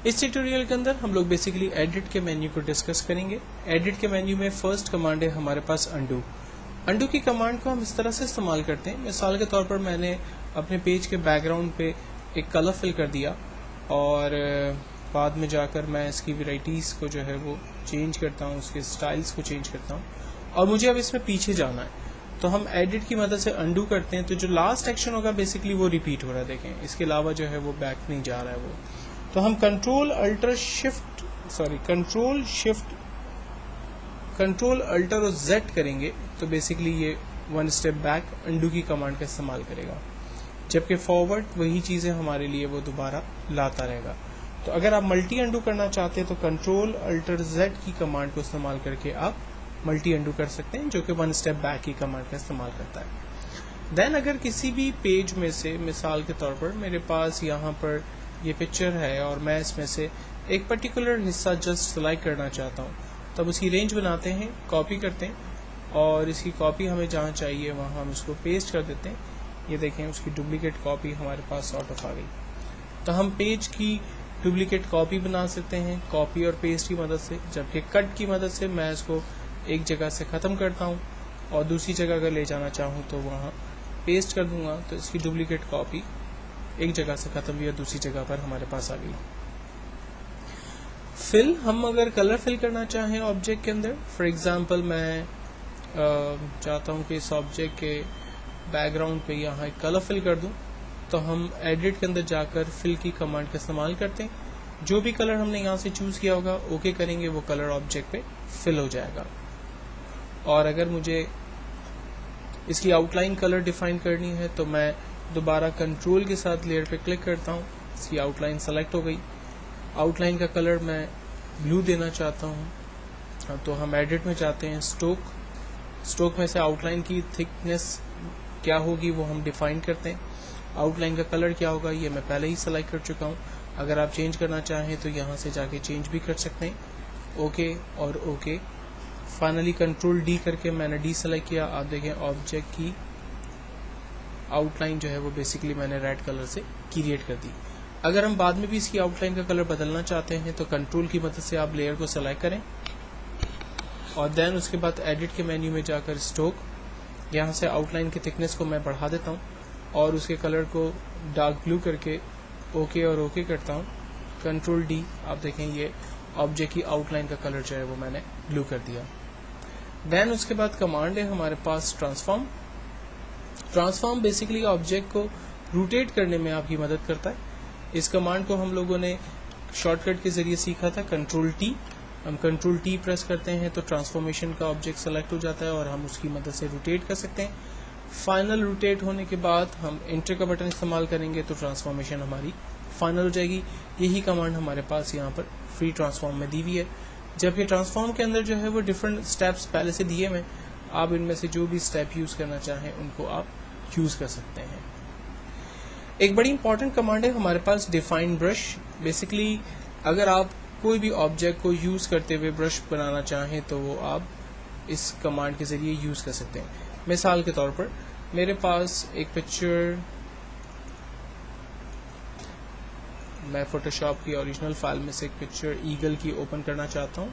اس tutorial کے اندر ہم لوگ بیسیکلی ایڈٹ کے مینیو کو ڈسکس کریں گے. ایڈٹ کے مینیو میں فرسٹ کمانڈ ہے ہمارے پاس انڈو. انڈو کی کمانڈ کو ہم اس طرح سے استعمال کرتے ہیں. مثال کے طور پر میں نے اپنے پیج کے بیک گراؤنڈ پہ ایک کلر فل کر دیا اور بعد میں جا کر میں اس کی ویرائٹیز کو جو ہے وہ چینج کرتا ہوں, اس کے سٹائلز کو چینج کرتا ہوں اور مجھے اب اس میں پیچھے جانا ہے, تو ہم ایڈٹ کی مدد سے انڈو کرتے ہیں. تو جو لاسٹ ایکشن ہوگا بیسیکلی وہ ریپیٹ ہو رہا ہے, دیکھیں اس کے علاوہ جو ہے وہ بیک نہیں جا رہا ہے وہ. تو ہم کنٹرول الٹر اور زیڈ کریں گے تو بیسیکلی یہ ون اسٹیپ بیک انڈو کی کمانڈ کا استعمال کرے گا, جبکہ فارورڈ وہی چیزیں ہمارے لیے وہ دوبارہ لاتا رہے گا. تو اگر آپ ملٹی انڈو کرنا چاہتے ہیں تو کنٹرول الٹر زیڈ کی کمانڈ کو استعمال کر کے آپ ملٹی انڈو کر سکتے ہیں, جو کہ ون اسٹیپ بیک کی کمانڈ کا استعمال کرتا ہے. دین اگر کسی بھی پیج میں سے مثال کے طور پر میرے پاس یہاں پر یہ پکچر ہے اور میں اس میں سے ایک پرٹیکولر حصہ جسٹ سلیکٹ کرنا چاہتا ہوں, تب اس کی رینج بناتے ہیں, کاپی کرتے ہیں اور اس کی کاپی ہمیں جہاں چاہیے وہاں ہم اس کو پیسٹ کر دیتے ہیں. یہ دیکھیں اس کی ڈپلیکیٹ کاپی ہمارے پاس آؤٹ آف آ گئی. تو ہم پیج کی ڈپلیکیٹ کاپی بنا سکتے ہیں کاپی اور پیسٹ کی مدد سے, جبکہ کٹ کی مدد سے میں اس کو ایک جگہ سے ختم کرتا ہوں اور دوسری جگہ اگر لے جانا چاہوں تو وہاں پیسٹ کر دوں گا, تو اس کی ڈپلیکیٹ کاپی ایک جگہ سے ختم ہوئی اور دوسری جگہ پر ہمارے پاس آ گئی. فل, ہم اگر کلر فل کرنا چاہیں آبجیکٹ کے اندر, فار ایگزامپل میں چاہتا ہوں کہ اس آبجیکٹ کے بیک گراؤنڈ پہ یہاں ایک کلر فل کر دوں, تو ہم ایڈٹ کے اندر جا کر فل کی کمانڈ کا استعمال کرتے ہیں. جو بھی کلر ہم نے یہاں سے چوز کیا ہوگا اوکے کریں گے, وہ کلر آبجیکٹ پہ فل ہو جائے گا. اور اگر مجھے اس کی آؤٹ لائن کلر ڈیفائن کرنی ہے تو میں دوبارہ کنٹرول کے ساتھ لیئر پہ کلک کرتا ہوں, اس کی آؤٹ لائن سلیکٹ ہو گئی. آؤٹ لائن کا کلر میں بلو دینا چاہتا ہوں, تو ہم ایڈٹ میں جاتے ہیں, اسٹوک میں سے آؤٹ لائن کی تھکنیس کیا ہوگی وہ ہم ڈیفائن کرتے ہیں. آؤٹ لائن کا کلر کیا ہوگا یہ میں پہلے ہی سلیکٹ کر چکا ہوں, اگر آپ چینج کرنا چاہیں تو یہاں سے جا کے چینج بھی کر سکتے ہیں. اوکے اور اوکے. فائنلی کنٹرول ڈی کر کے میں نے ڈی سلیکٹ کیا. آپ دیکھیں آبجیکٹ کی آؤٹ لائن جو ہے وہ بیسیکلی میں نے ریڈ کلر سے کریٹ کر دی. اگر ہم بعد میں بھی اس کی آؤٹ لائن کا کلر بدلنا چاہتے ہیں تو کنٹرول کی مدد سے آپ لیئر کو سلیکٹ کریں اور دین اس کے بعد ایڈٹ کے مینیو میں جا کر اسٹوک, یہاں سے آؤٹ لائن کی تھکنیس کو میں بڑھا دیتا ہوں اور اس کے کلر کو ڈارک بلو کر کے اوکے اور اوکے کرتا ہوں. کنٹرول ڈی, آپ دیکھیں یہ آبجیکٹ کی آؤٹ لائن کا کلر جو ہے وہ میں نے بلو کر دیا. دین اس کے بعد کمانڈ ہے ہمارے پاس ٹرانسفارم. ٹرانسفارم بیسیکلی آبجیکٹ کو روٹیٹ کرنے میں آپ کی مدد کرتا ہے. اس کمانڈ کو ہم لوگوں نے شارٹ کٹ کے ذریعے سیکھا تھا, کنٹرول ٹی. ہم کنٹرول ٹی پریس کرتے ہیں تو ٹرانسفارمیشن کا آبجیکٹ سلیکٹ ہو جاتا ہے اور ہم اس کی مدد سے روٹیٹ کر سکتے ہیں. فائنل روٹیٹ ہونے کے بعد ہم انٹر کا بٹن استعمال کریں گے تو ٹرانسفارمیشن ہماری فائنل ہو جائے گی. یہی کمانڈ ہمارے پاس یہاں پر فری ٹرانسفارم میں دی ہوئی ہے, جبکہ ٹرانسفارم کے اندر جو ہے وہ ڈفرنٹ اسٹیپس پہلے سے دیے ہوئے, آپ ان میں سے جو بھی اسٹیپ یوز کرنا چاہیں ان کو آپ یوز کر سکتے ہیں. ایک بڑی امپورٹنٹ کمانڈ ہے ہمارے پاس ڈیفائن برش. بیسیکلی اگر آپ کوئی بھی آبجیکٹ کو یوز کرتے ہوئے برش بنانا چاہیں تو وہ آپ اس کمانڈ کے ذریعے یوز کر سکتے ہیں. مثال کے طور پر میرے پاس ایک پکچر, میں فوٹو شاپ کی اوریجنل فائل میں سے ایک پکچر ایگل کی اوپن کرنا چاہتا ہوں.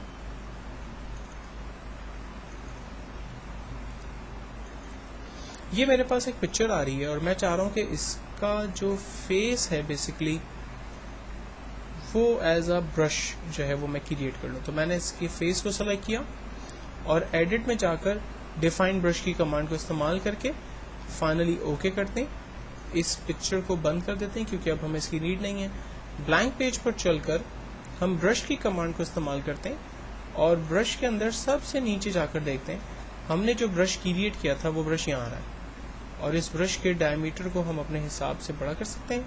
یہ میرے پاس ایک پکچر آ رہی ہے اور میں چاہ رہا ہوں کہ اس کا جو فیس ہے بیسیکلی وہ ایز اے برش جو ہے وہ میں کریٹ کر لوں. تو میں نے اس کے فیس کو سلیکٹ کیا اور ایڈٹ میں جا کر ڈیفائن برش کی کمانڈ کو استعمال کر کے فائنلی اوکے کرتے ہیں. اس پکچر کو بند کر دیتے ہیں کیونکہ اب ہمیں اس کی نیڈ نہیں ہے. بلینک پیج پر چل کر ہم برش کی کمانڈ کو استعمال کرتے ہیں اور برش کے اندر سب سے نیچے جا کر دیکھتے ہیں ہم نے جو برش کریٹ کیا تھا وہ برش یہاں آ رہا ہے اور اس برش کے ڈائمیٹر کو ہم اپنے حساب سے بڑا کر سکتے ہیں.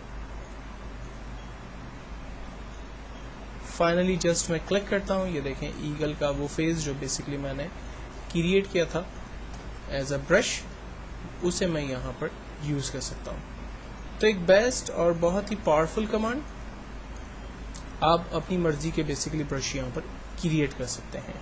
فائنلی جسٹ میں کلک کرتا ہوں, یہ دیکھیں ایگل کا وہ فیس جو بیسیکلی میں نے کریٹ کیا تھا ایز اے برش, اسے میں یہاں پر یوز کر سکتا ہوں. تو ایک بیسٹ اور بہت ہی پاورفل کمانڈ, آپ اپنی مرضی کے بیسیکلی برش یہاں پر کریٹ کر سکتے ہیں.